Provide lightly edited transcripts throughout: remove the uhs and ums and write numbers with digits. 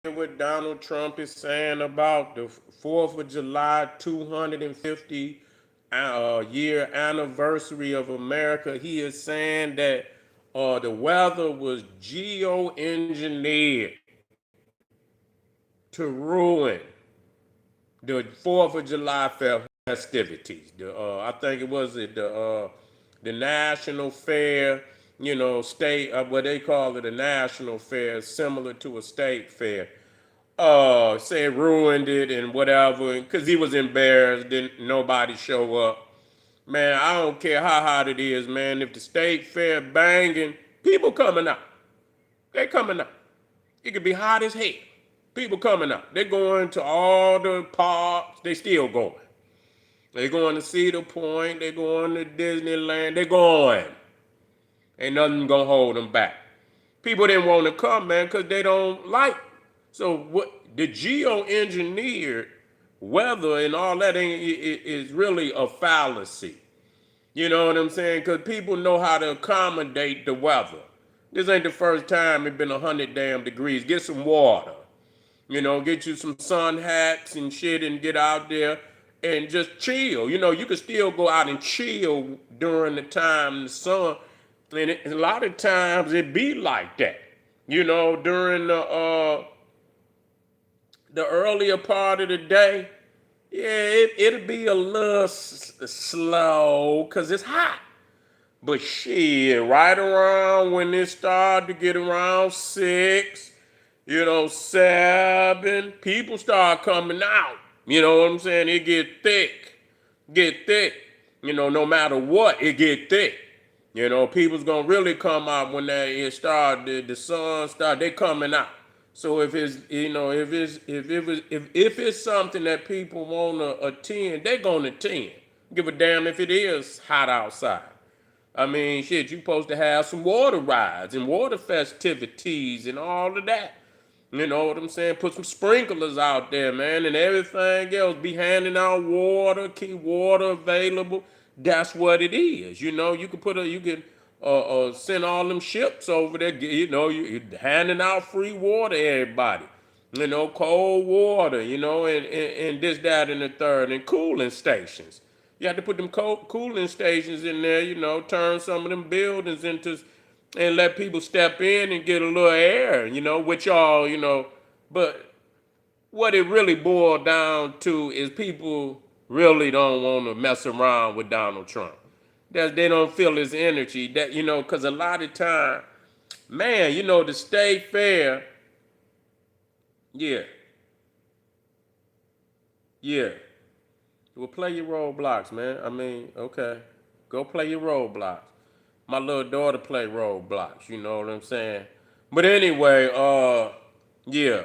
what Donald Trump is saying about the 4th of July 250 year anniversary of America? He is saying that the weather was geoengineered to ruin the 4th of July festivities. I think it was the National Fair, state, what they call it, a national fair, similar to a state fair. Said ruined it and whatever, because he was embarrassed, didn't nobody show up. Man, I don't care how hot it is, man. If the state fair banging, people coming out. They coming out. It could be hot as hell. People coming out. They're going to all the parks. They still going. They going to Cedar Point. They going to Disneyland. They going. Ain't nothing gonna hold them back. People didn't want to come, man, because they don't like. So what the geoengineered weather and all that is really a fallacy. You know what I'm saying? Because people know how to accommodate the weather. This ain't the first time it's been 100 damn degrees. Get some water. Get you some sun hats and shit and get out there and just chill. You can still go out and chill during the time the sun. And a lot of times it be like that. During the earlier part of the day, yeah, it'll be a little slow because it's hot. But shit, right around when it started to get around 6, 7, people start coming out. You know what I'm saying? It get thick. Get thick. No matter what, it get thick. People's gonna really come out when it start, the sun start, they coming out. So if it's if it's something that people wanna attend, they gonna attend. Give a damn if it is hot outside. I mean, shit, you supposed to have some water rides and water festivities and all of that. You know what I'm saying? Put some sprinklers out there, man, and everything else. Be handing out water, keep water available. That's what it is. You can send all them ships over there. You're handing out free water to everybody. Cold water. And this, that, and the third, and cooling stations. You have to put them cooling stations in there. Turn some of them buildings into and let people step in and get a little air, which y'all, but what it really boiled down to is people really don't want to mess around with Donald Trump. That they don't feel his energy. That because a lot of time, man, the state fair, yeah, yeah. Well, play your roadblocks, man. I mean, okay, go play your roadblocks. My little daughter play roadblocks. You know what I'm saying? But anyway, yeah.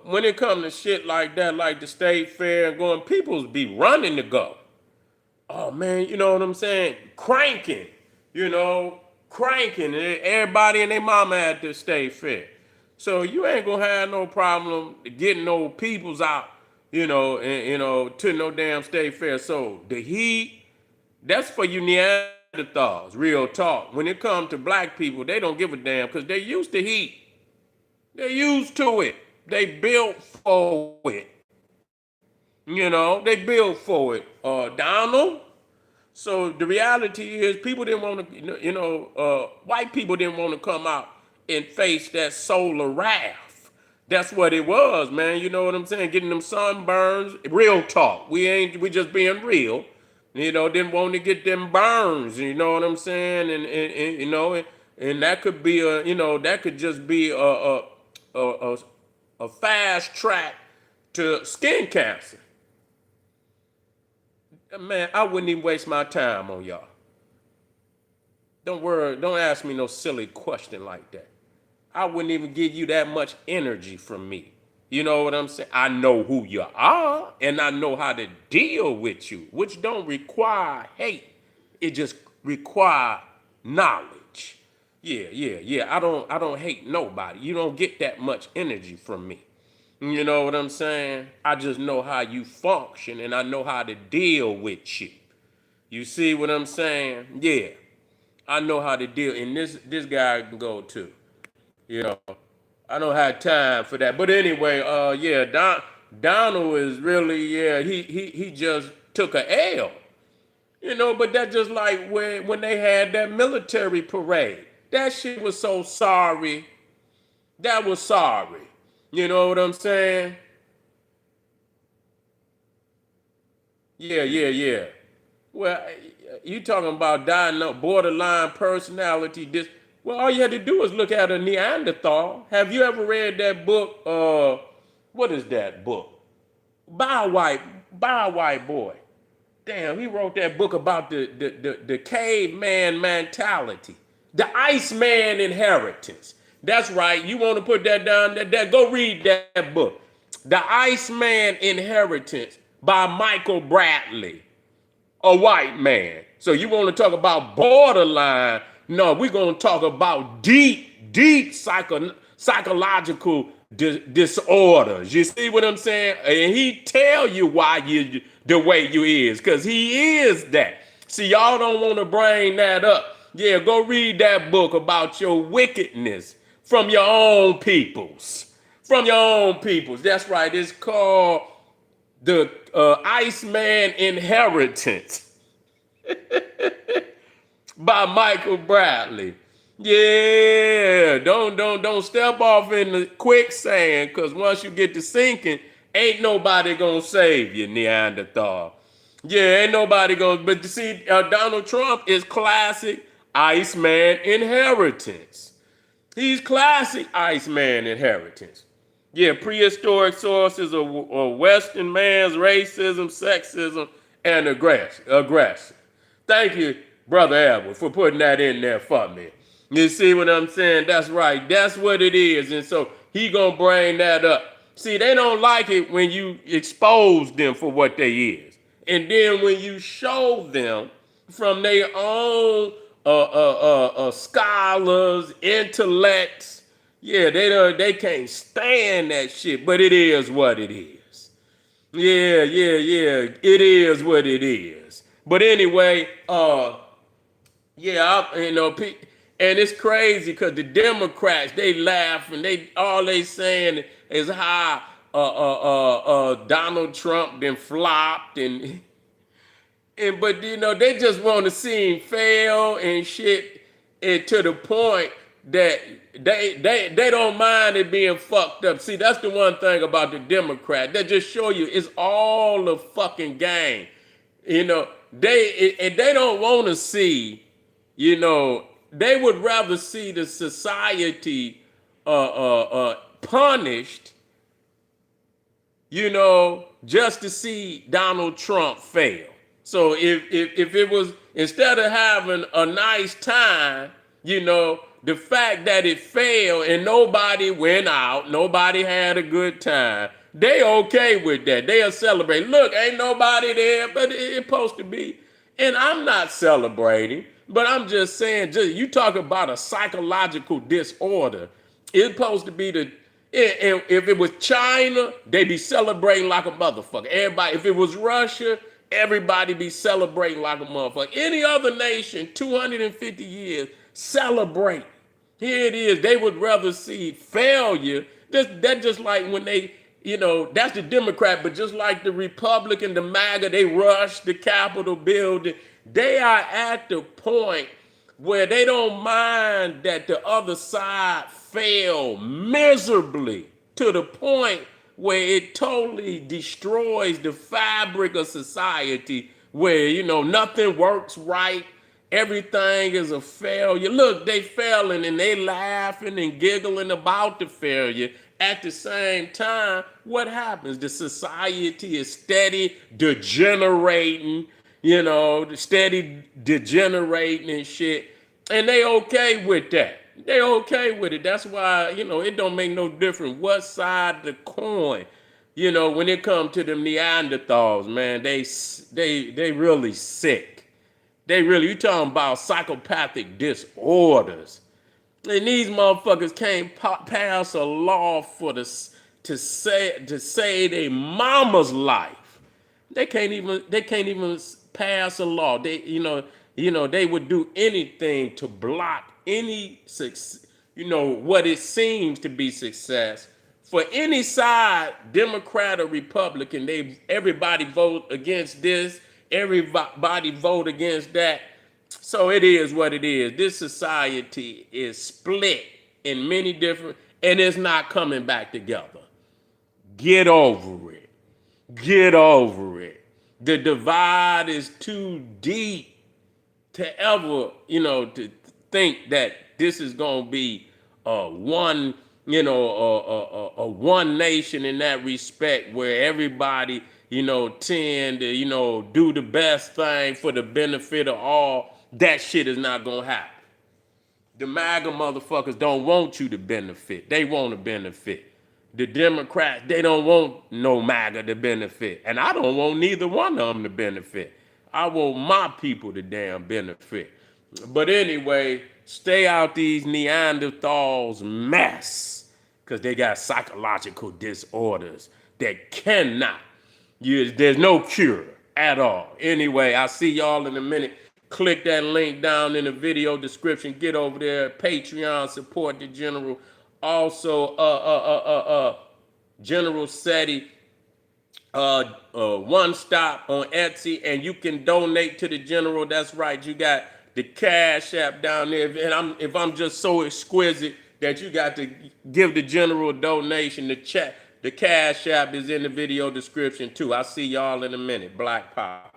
When it comes to shit like that, like the state fair and going, people's be running to go. Oh man, you know what I'm saying? Cranking, cranking. And everybody and their mama at the state fair. So you ain't gonna have no problem getting no peoples out, to no damn state fair. So the heat, that's for you Neanderthals, real talk. When it comes to black people, they don't give a damn because they used to heat. They're used to it. They built for it. They built for it. Donald. So the reality is, people didn't want to, white people didn't want to come out and face that solar wrath. That's what it was, man. You know what I'm saying? Getting them sunburns. Real talk. We just being real. Didn't want to get them burns. You know what I'm saying? And that could be that could just be a, a fast track to skin cancer. Man, I wouldn't even waste my time on y'all. Don't worry, don't ask me no silly question like that. I wouldn't even give you that much energy from me. You know what I'm saying? I know who you are and I know how to deal with you, which don't require hate. It just require knowledge. Yeah, yeah, yeah. I don't hate nobody. You don't get that much energy from me. You know what I'm saying? I just know how you function and I know how to deal with you. You see what I'm saying? Yeah. I know how to deal, and this guy can go too. You know, I don't have time for that. But anyway, yeah, Donald is really, yeah, he just took a L. But that's just like when they had that military parade. That shit was so sorry. That was sorry. You know what I'm saying? Yeah, yeah, yeah. Well, you talking about dying up borderline personality? Well, all you had to do is look at a Neanderthal. Have you ever read that book? What is that book? By a white boy. Damn, he wrote that book about the caveman mentality, the Iceman inheritance. That's right. You want to put that down? Go read that book, The Iceman Inheritance by Michael Bradley, a white man. So you want to talk about borderline? No, we're going to talk about deep psychological disorders. You see what I'm saying? And he tell you why you the way you is, because he is that. See, y'all don't want to bring that up. Yeah, go read that book about your wickedness from your own peoples. From your own peoples. That's right. It's called the Iceman Inheritance by Michael Bradley. Yeah, don't step off in the quicksand, because once you get to sinking, ain't nobody gonna save you, Neanderthal. Yeah, ain't nobody gonna. But you see, Donald Trump is classic Iceman inheritance. He's classic Iceman inheritance. Yeah, prehistoric sources of Western man's racism, sexism, and aggression. Thank you, Brother Edward, for putting that in there for me. You see what I'm saying? That's right. That's what it is. And so he gonna bring that up. See, they don't like it when you expose them for what they is. And then when you show them from their own scholars, intellects, yeah, they can't stand that shit, but it is what it is. Yeah, yeah, yeah. It is what it is. But anyway, yeah, and it's crazy because the Democrats, they laugh and they saying is how Donald Trump then flopped but they just want to see him fail and shit, and to the point that they don't mind it being fucked up. See, that's the one thing about the Democrat. They just show you it's all a fucking game. They don't want to see, they would rather see the society punished, just to see Donald Trump fail. So if it was, instead of having a nice time, the fact that it failed and nobody went out, nobody had a good time, they okay with that. They'll celebrate. Look, ain't nobody there, but it's supposed to be. And I'm not celebrating, but I'm just saying, you talk about a psychological disorder. It's supposed to be and if it was China, they'd be celebrating like a motherfucker. Everybody, if it was Russia, everybody be celebrating like a motherfucker. Any other nation, 250 years, celebrate. Here it is. They would rather see failure. That's just like when that's the Democrat, but just like the Republican, the MAGA, they rush the Capitol building. They are at the point where they don't mind that the other side fail miserably to the point where it totally destroys the fabric of society, where nothing works right, everything is a failure. Look, they failing and they laughing and giggling about the failure. At the same time, what happens? The society is steady degenerating, steady degenerating and shit, and they okay with that. They okay with it. That's why, it don't make no difference what side the coin. When it comes to them Neanderthals, man, they really sick. You talking about psychopathic disorders. And these motherfuckers can't pass a law to save their mama's life. They can't even pass a law. They would do anything to block any what it seems to be success. For any side, Democrat or Republican, everybody vote against this, everybody vote against that. So it is what it is. This society is split in many different, and it's not coming back together. Get over it. Get over it. The divide is too deep to ever, to think that this is going to be one, a one nation in that respect where everybody, tend to, do the best thing for the benefit of all. That shit is not going to happen. The MAGA motherfuckers don't want you to benefit. They want to benefit. The Democrats, they don't want no MAGA to benefit. And I don't want neither one of them to benefit. I want my people to damn benefit. But anyway, stay out these Neanderthals mess. Because they got psychological disorders that cannot. There's no cure at all. Anyway, I'll see y'all in a minute. Click that link down in the video description. Get over there. Patreon, support the general. Also, generalseti, one stop on Etsy, and you can donate to the general. That's right. You got the Cash App down there. And if I'm just so exquisite that you got to give the general a donation, the Cash App is in the video description too. I'll see y'all in a minute. Black Power.